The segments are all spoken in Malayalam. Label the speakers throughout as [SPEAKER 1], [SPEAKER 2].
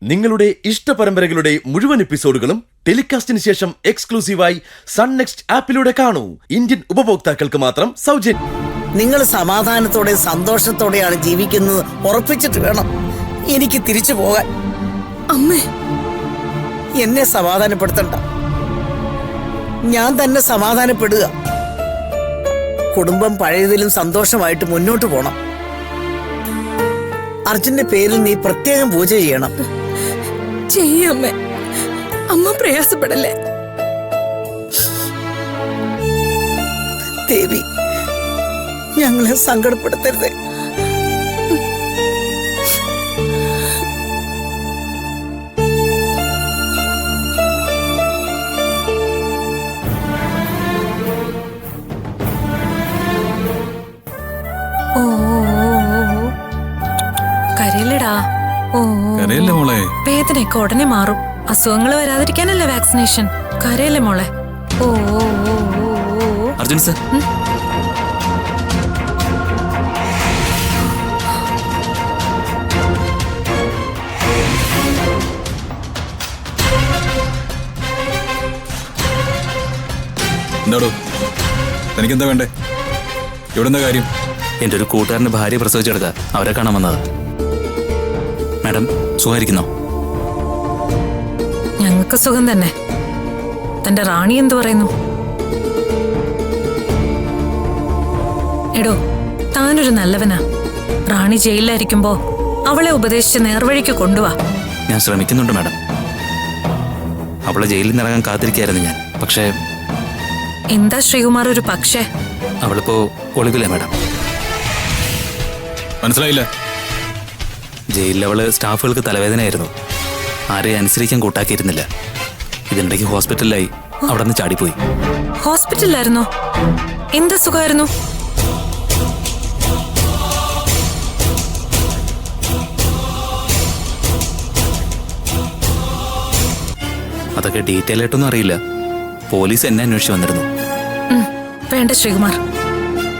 [SPEAKER 1] നിങ്ങളുടെ ഇഷ്ട പരമ്പരകളുടെ മുഴുവൻ എപ്പിസോഡുകളും ടെലികാസ്റ്റിന് ശേഷം എക്സ്ക്ലൂസീവായി സൺ നെക്സ്റ്റ് ആപ്പിലൂടെ കാണൂ. ഇന്ത്യൻ ഉപഭോക്താക്കൾക്ക് മാത്രം സൗജന്യം.
[SPEAKER 2] നിങ്ങൾ സമാധാനത്തോടെ സന്തോഷത്തോടെയാണ് ജീവിക്കുന്നത് ഉറപ്പിച്ചിട്ട് വേണം എനിക്ക് തിരിച്ചു പോകാൻ.
[SPEAKER 3] അമ്മേ,
[SPEAKER 2] എന്നെ സമാധാനപ്പെടുത്തണ്ട, ഞാൻ തന്നെ സമാധാനപ്പെടുക. കുടുംബം പഴയതിലും സന്തോഷമായിട്ട് മുന്നോട്ട് പോണം. അർജുന്റെ പേരിൽ നീ പ്രത്യേകം പൂജ ചെയ്യണം.
[SPEAKER 3] ചെയ്യമ്മേ, അമ്മ പ്രയാസപ്പെടല്ലേ.
[SPEAKER 2] ദേവി, ഞങ്ങളെ സങ്കടപ്പെടുത്തരുത്.
[SPEAKER 3] കരയില്ലടാ.
[SPEAKER 4] കരയല്ലേ മോളെ,
[SPEAKER 3] വേദനയൊക്കെ ഉടനെ മാറും. അസുഖങ്ങൾ വരാതിരിക്കാനല്ലേ വാക്സിനേഷൻ. കരയല്ലേ മോളെ.
[SPEAKER 4] അർജുൻ സർ, എന്താടോ തനിക്കെന്താ വേണ്ടേ? ഇവിടെ എന്താ കാര്യം?
[SPEAKER 5] എൻ്റെ ഒരു കൂട്ടുകാരൻ്റെ ഭാര്യ പ്രസവിച്ചെടുക്കുക, അവരെ കാണാൻ വന്നത്. മാഡം സുഖമായിരിക്കുന്നോ?
[SPEAKER 3] ഞങ്ങൾക്ക് സുഖം തന്നെ. തന്റെ റാണി എന്തു പറയുന്നു? എടോ, താനൊരു നല്ലവനാ. റാണി ജയിലിലായിരിക്കുമ്പോ അവളെ ഉപദേശിച്ച് നേർവഴിക്ക് കൊണ്ടുവാ.
[SPEAKER 5] ഞാൻ ശ്രമിക്കുന്നുണ്ട് മാഡം. അവളെ ജയിലിൽ നിന്ന് ഇറങ്ങാൻ കാത്തിരിക്കായിരുന്നു ഞാൻ. പക്ഷേ
[SPEAKER 3] എന്താ ശ്രീകുമാർ ഒരു പക്ഷേ?
[SPEAKER 5] അവളിപ്പോ ഒളിവില്ലേ മാഡം.
[SPEAKER 4] മനസ്സിലായില്ല.
[SPEAKER 5] ജയിലിൽ അവള് സ്റ്റാഫുകൾക്ക് തലവേദനയായിരുന്നു. ആരെയും അനുസരിക്കാൻ കൂട്ടാക്കിയിരുന്നില്ല. ഇതിനിടയ്ക്ക് ഹോസ്പിറ്റലിലായി. അവിടെ നിന്ന് ചാടിപ്പോയി.
[SPEAKER 3] ഹോസ്പിറ്റലിലായിരുന്നോ? എന്ത് സുഖമായിരുന്നു?
[SPEAKER 5] അതൊക്കെ ഡീറ്റെയിൽ ആയിട്ടൊന്നും അറിയില്ല. പോലീസ് എന്നെ അന്വേഷിച്ച് വന്നിരുന്നു.
[SPEAKER 3] വേണ്ട ശ്രീകുമാർ,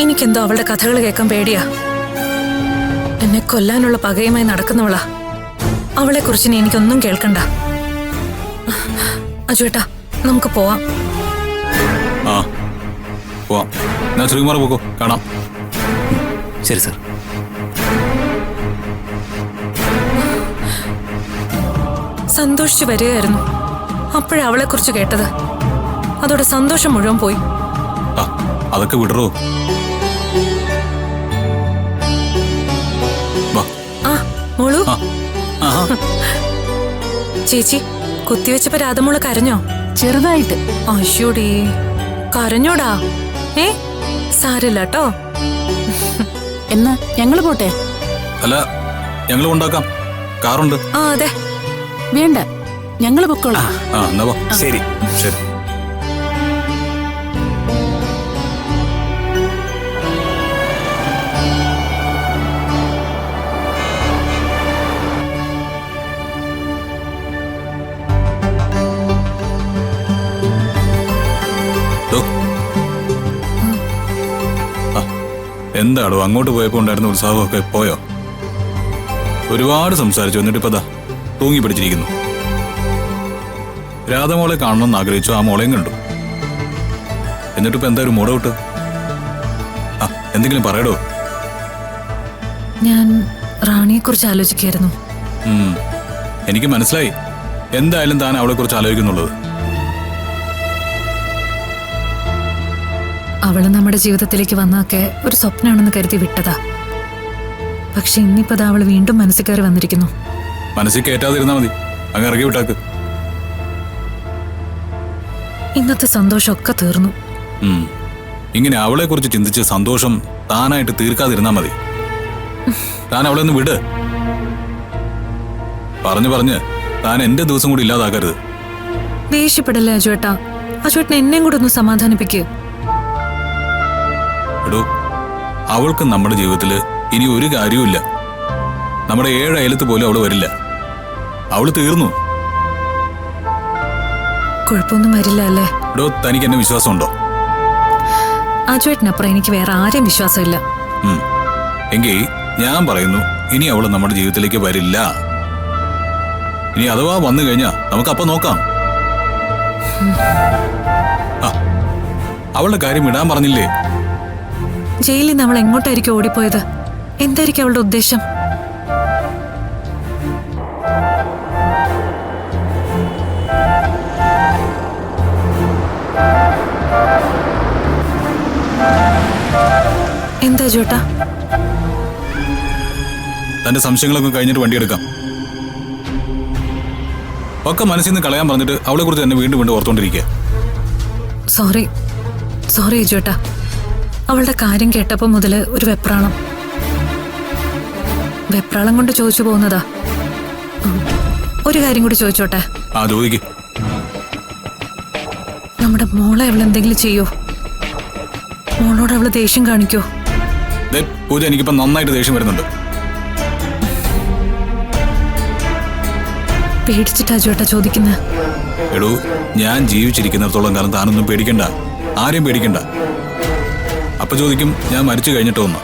[SPEAKER 3] എനിക്കെന്തോ അവളുടെ കഥകൾ കേൾക്കാൻ പേടിയാ. എന്നെ കൊല്ലാനുള്ള പകയുമായി നടക്കുന്നവളാ. അവളെ കുറിച്ച് ഇനി എനിക്കൊന്നും കേൾക്കണ്ട. അജുവേട്ടാ, നമുക്ക് പോവാം.
[SPEAKER 4] ആ പോവാം. ഞാൻ ശ്രീകുമാർ പോക്കോ, കാണാം.
[SPEAKER 5] ശരി സർ.
[SPEAKER 3] സന്തോഷിച്ചു വരികയായിരുന്നു. അപ്പോഴാ അവളെ കുറിച്ച് കേട്ടത്. അതോടെ സന്തോഷം മുഴുവൻ പോയി.
[SPEAKER 4] ആ അതൊക്കെ വിടറോ.
[SPEAKER 3] ആ മോളു, ചേച്ചി കുത്തിവെച്ചപ്പോ രാധമോള് കരഞ്ഞോ?
[SPEAKER 6] ചെറുതായിട്ട്.
[SPEAKER 3] അശ്യോടീ, കരഞ്ഞോടാ? സാരില്ല കേട്ടോ.
[SPEAKER 6] എന്നാ ഞങ്ങള് പോട്ടെ?
[SPEAKER 4] അല്ല, ഞങ്ങൾ കൊണ്ടാക്കാം, കാറുണ്ട്.
[SPEAKER 3] ആ അതെ.
[SPEAKER 6] വേണ്ട, ഞങ്ങള് പൊക്കോളാം.
[SPEAKER 4] ആ എന്നാ പോ.
[SPEAKER 5] ശരി
[SPEAKER 4] ശരി. എന്താടോ അങ്ങോട്ട് പോയപ്പോ ഉണ്ടായിരുന്ന ഉത്സാഹമൊക്കെ പോയോ? ഒരുപാട് സംസാരിച്ചു, എന്നിട്ട് ഇപ്പതാ തൂങ്ങി പിടിച്ചിരിക്കുന്നു. രാധമോളെ കാണണമെന്ന് ആഗ്രഹിച്ചു, ആ മോളെയും കണ്ടു. എന്നിട്ടിപ്പോ എന്താ ഒരു മൂടൗട്ട്? ആ എന്തെങ്കിലും പറയടോ.
[SPEAKER 3] ഞാൻ റാണിയെ കുറിച്ച് ആലോചിക്കായിരുന്നു.
[SPEAKER 4] എനിക്ക് മനസ്സിലായി. എന്തായാലും താൻ അവളെ കുറിച്ച് ആലോചിക്കുന്നുള്ളത്.
[SPEAKER 3] അവള് നമ്മുടെ ജീവിതത്തിലേക്ക് വന്നതൊക്കെ ഒരു സ്വപ്നമാണെന്ന് കരുതി വിട്ടതാ. പക്ഷെ ഇന്നിപ്പോ അവള് വീണ്ടും മനസ്സിൽ കയറി വന്നിരിക്കുന്നു.
[SPEAKER 4] മനസ്സിൽ കയറ്റാതിരുന്നാ മതി, അങ്ങ് ഇറങ്ങി വിട്ടാക്ക്.
[SPEAKER 3] ഇന്നത്തെ സന്തോഷമൊക്കെ തീർന്നു.
[SPEAKER 4] ഇങ്ങനെ അവളെ കുറിച്ച് ചിന്തിച്ച് സന്തോഷം താനായിട്ട് തീർക്കാതിരുന്നാ മതി. താൻ അവളെ ഒന്ന് വിട്. പറഞ്ഞ് താൻ എന്റെ ദിവസം കൂടി ഇല്ലാതാക്കരുത്.
[SPEAKER 3] ദേഷ്യപ്പെടല്ലേ അജുവേട്ടാ. അജുവേട്ടൻ എന്നെയും കൂടെ ഒന്ന് സമാധാനിപ്പിക്കുക.
[SPEAKER 4] എടോ, അവൾക്ക് നമ്മുടെ ജീവിതത്തില് ഇനി ഒരു കാര്യവുമില്ല. നമ്മുടെ 7 അയലത്ത് പോലും അവള് വരില്ല. അവള് തീർന്നു.
[SPEAKER 3] കുഴപ്പമൊന്നും വരില്ല അല്ലേ?
[SPEAKER 4] എടോ, തനിക്ക് എന്നെ വിശ്വാസമുണ്ടോ?
[SPEAKER 3] അജുവേട്ടനപ്പുറം എനിക്ക് വേറെ ആരെയും വിശ്വാസമില്ല.
[SPEAKER 4] എങ്കിൽ ഞാൻ പറയുന്നു, ഇനി അവള് നമ്മുടെ ജീവിതത്തിലേക്ക് വരില്ല. ഇനി അഥവാ വന്നു കഴിഞ്ഞാ നമുക്കപ്പം നോക്കാം. ആ, അവളുടെ കാര്യം ഇടാൻ പറഞ്ഞില്ലേ?
[SPEAKER 3] ജയിലിൽ നിന്ന് അവൾ എങ്ങോട്ടായിരിക്കും ഓടിപ്പോയത്? എന്തായിരിക്കും അവളുടെ ഉദ്ദേശം? എന്താ ചേട്ടാ?
[SPEAKER 4] തന്റെ സംശയങ്ങളൊക്കെ കഴിഞ്ഞിട്ട് വണ്ടിയെടുക്കാം. ഒക്കെ മനസ്സിൽ നിന്ന് കളയാൻ പറഞ്ഞിട്ട് അവളെ കുറിച്ച് തന്നെ വീണ്ടും വീണ്ടും ഓർത്തോണ്ടിരിക്കുക.
[SPEAKER 3] സോറി ചേട്ടാ. അവളുടെ കാര്യം കേട്ടപ്പോ മുതല് ഒരു വെപ്രാളം കൊണ്ട് ചോദിച്ചു പോകുന്നതാ. ഒരു കാര്യം കൂടി ചോദിച്ചോട്ടെ?
[SPEAKER 4] ആ, ചോദിക്ക്.
[SPEAKER 3] നമ്മുടെ മോളെ അവളെന്തെങ്കിലും ചെയ്യോ? മോളോട് അവള് ദേഷ്യം കാണിക്കോ?
[SPEAKER 4] പൂജ, എനിക്കിപ്പോ നന്നായിട്ട് ദേഷ്യം വരുന്നുണ്ട്.
[SPEAKER 3] പേടിച്ചിട്ടാ ചേട്ടാ ചോദിക്കുന്നത്?
[SPEAKER 4] എടോ, ഞാൻ ജീവിച്ചിരിക്കുന്നിടത്തോളം കാലം താനൊന്നും പേടിക്കണ്ട, ആരെയും പേടിക്കണ്ട. അപ്പൊ ചോദിക്കും ഞാൻ മരിച്ചു കഴിഞ്ഞിട്ടോ ഒന്ന്.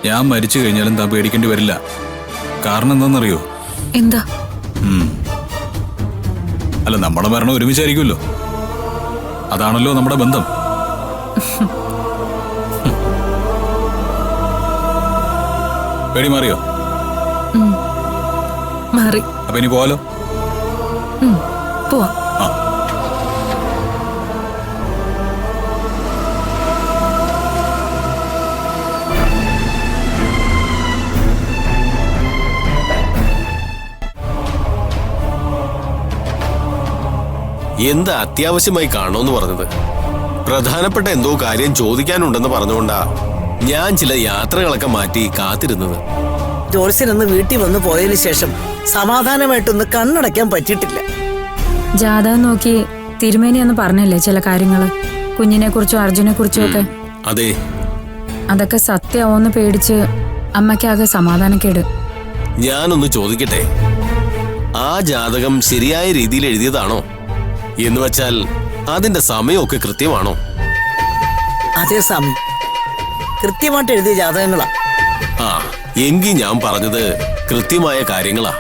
[SPEAKER 4] ഞാൻ മരിച്ചു കഴിഞ്ഞാലും താൻ പേടിക്കേണ്ടി വരില്ല. കാരണം എന്താണെന്നറിയോ?
[SPEAKER 3] എന്താ?
[SPEAKER 4] അല്ല, നമ്മുടെ മരണം ഒരുമിച്ചായിരിക്കുമല്ലോ. അതാണല്ലോ നമ്മുടെ ബന്ധം. പേടി മാറിയോ?
[SPEAKER 3] മാറി.
[SPEAKER 4] അപ്പൊ ഇനി പോവാലോ?
[SPEAKER 3] പോവാ.
[SPEAKER 4] ആ.
[SPEAKER 7] എന്താ അത്യാവശ്യമായി കാണുമെന്ന് പറഞ്ഞത്? പ്രധാനപ്പെട്ട എന്തോ കാര്യം ചോദിക്കാനുണ്ടെന്ന് പറഞ്ഞുകൊണ്ടാ ഞാൻ ചില യാത്രകളൊക്കെ മാറ്റി കാത്തിരുന്നത്.
[SPEAKER 2] ജോത്സ്യനൊന്ന് വീട്ടിൽ വന്ന് പോയതിനു ശേഷം സമാധാനമായിട്ടൊന്ന് കണ്ണടയ്ക്കാൻ പറ്റിയിട്ടില്ല.
[SPEAKER 8] ജാതകം നോക്കി തിരുമേനി എന്ന് പറഞ്ഞില്ലേ ചില കാര്യങ്ങള്, കുഞ്ഞിനെ കുറിച്ചും അർജുനെ കുറിച്ചും ഒക്കെ?
[SPEAKER 7] അതെ.
[SPEAKER 8] അതൊക്കെ സത്യമാവോന്ന് പേടിച്ച് അമ്മയ്ക്കാകെ സമാധാനക്കേട്.
[SPEAKER 7] ഞാനൊന്ന് ചോദിക്കട്ടെ, ആ ജാതകം ശരിയായ രീതിയിൽ എഴുതിയതാണോ? എന്ന് വെച്ചാൽ അതിന്റെ സമയമൊക്കെ കൃത്യമാണോ?
[SPEAKER 2] അതേ സ്വാമി, കൃത്യമായിട്ട് എഴുതിയ ജാതകങ്ങളാ.
[SPEAKER 7] ആ, എങ്കിൽ ഞാൻ പറഞ്ഞത് കൃത്യമായ കാര്യങ്ങളാ.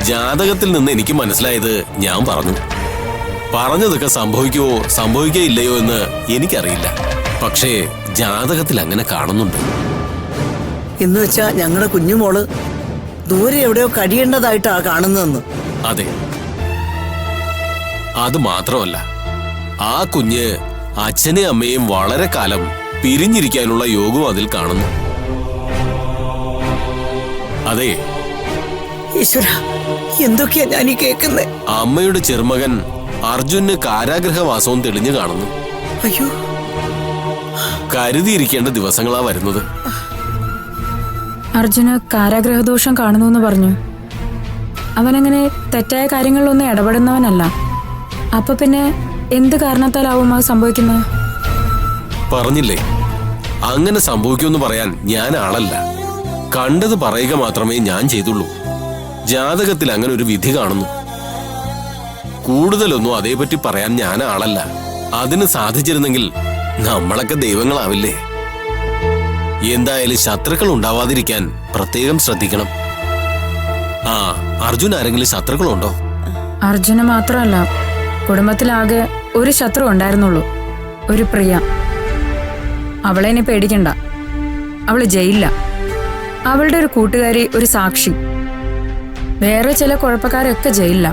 [SPEAKER 7] ജാതകത്തിൽ നിന്ന് എനിക്ക് മനസ്സിലായത് ഞാൻ പറഞ്ഞു. പറഞ്ഞതൊക്കെ സംഭവിക്കുവോ സംഭവിക്കയില്ലയോ എന്ന് എനിക്കറിയില്ല. പക്ഷേ ജാതകത്തിൽ അങ്ങനെ കാണുന്നുണ്ട്.
[SPEAKER 2] എന്ന് വെച്ചാ ഞങ്ങളുടെ കുഞ്ഞുമോള് ദൂരെ എവിടെയോ കഴിയേണ്ടതായിട്ടാ കാണുന്നതെന്ന്.
[SPEAKER 7] അതെ, അത് മാത്രമല്ല, ആ കുഞ്ഞ് അച്ഛനെയും അമ്മയും വളരെ കാലം പിരിഞ്ഞിരിക്കാനുള്ള യോഗവും അതിൽ കാണുന്നു. അതെ.
[SPEAKER 2] ഈശ്വര, എന്തൊക്കെയാ ഞാൻ ഈ കേൾക്കുന്നേ?
[SPEAKER 7] അമ്മയുടെ ചെറുമകൻ അർജുന് കാരാഗ്രഹവാസവും തെളിഞ്ഞു കാണുന്നു.
[SPEAKER 2] അയ്യോ,
[SPEAKER 7] കരുതിയിരിക്കേണ്ട ദിവസങ്ങളാ വരുന്നത്.
[SPEAKER 8] അർജുന് കാരാഗ്രഹദോഷം കാണുന്നു എന്ന് പറഞ്ഞു. അവനങ്ങനെ തെറ്റായ കാര്യങ്ങളിലൊന്നും ഇടപെടുന്നവനല്ല. അപ്പൊ പിന്നെ എന്ത് കാരണത്താലാവും അത് സംഭവിക്കുന്നത്?
[SPEAKER 7] പറഞ്ഞില്ലേ, അങ്ങനെ സംഭവിക്കുമെന്ന് പറയാൻ ഞാൻ ആളല്ല. കണ്ടത് പറയുക മാത്രമേ ഞാൻ ചെയ്തുള്ളൂ. ജാതകത്തിൽ അങ്ങനെ ഒരു വിധി കാണുന്നു. കൂടുതലൊന്നും അതേപറ്റി പറയാൻ ഞാൻ ആളല്ല. അതിന് സാധിച്ചിരുന്നെങ്കിൽ നമ്മളൊക്കെ ദൈവങ്ങളാവില്ലേ? എന്തായാലും ശത്രുക്കൾ ഉണ്ടാവാതിരിക്കാൻ പ്രത്യേകം ശ്രദ്ധിക്കണം. ആ, അർജുൻ ആരെങ്കിലും ശത്രുക്കളുണ്ടോ?
[SPEAKER 8] അർജുന് മാത്രമല്ല, കുടുംബത്തിലാകെ ഒരു ശത്രു ഉണ്ടായിരുന്നുള്ളൂ, ഒരു പ്രിയ. അവളെ ഇനി പേടിക്കണ്ട, അവള് ജയിലില്ല. അവളുടെ ഒരു കൂട്ടുകാരി ഒരു സാക്ഷി, വേറെ ചില കുഴപ്പക്കാരൊക്കെ ജയിലില്ല.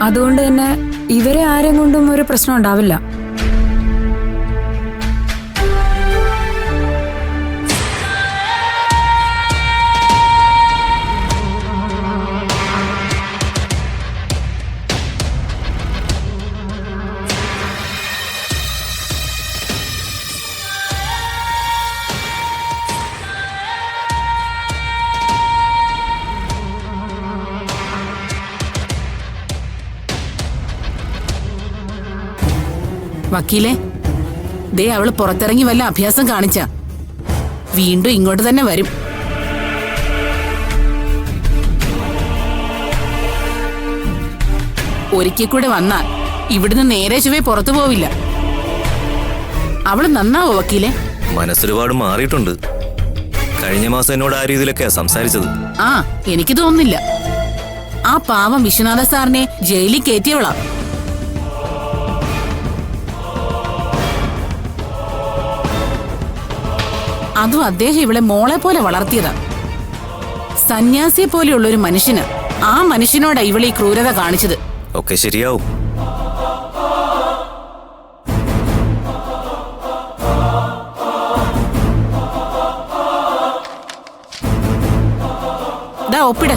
[SPEAKER 8] അതുകൊണ്ട് തന്നെ ഇവരെ ആരെയും കൊണ്ടും ഒരു പ്രശ്നം ഉണ്ടാവില്ല.
[SPEAKER 6] വക്കീലെ, ദേ അവള് പുറത്തിറങ്ങി വല്ല അഭ്യാസം കാണിച്ച വീണ്ടും ഇങ്ങോട്ട് തന്നെ വരും. ഒരിക്കൽ കൂടെ വന്നാൽ ഇവിടുന്ന് നേരെ ചുവേ പുറത്തു പോവില്ല. അവള് നന്നാവോ വക്കീലെ?
[SPEAKER 5] മനസ്സൊരുപാട് മാറിയിട്ടുണ്ട്.
[SPEAKER 9] കഴിഞ്ഞ മാസം എന്നോട് ആ രീതിയിലൊക്കെയാ സംസാരിച്ചത്.
[SPEAKER 6] ആ എനിക്ക് തോന്നുന്നില്ല. ആ പാവം വിശ്വനാഥ സാറിനെ ജയിലിൽ കയറ്റിയവളാ. അതും അദ്ദേഹം ഇവളെ മോളെ പോലെ വളർത്തിയതാ. സന്യാസിയെ പോലെയുള്ള ഒരു മനുഷ്യന് ആ മനുഷ്യനോടാ ഇവളീ ക്രൂരത കാണിച്ചത്.
[SPEAKER 9] ഒക്കെ ശരിയാവും.
[SPEAKER 6] ഒപ്പിട്.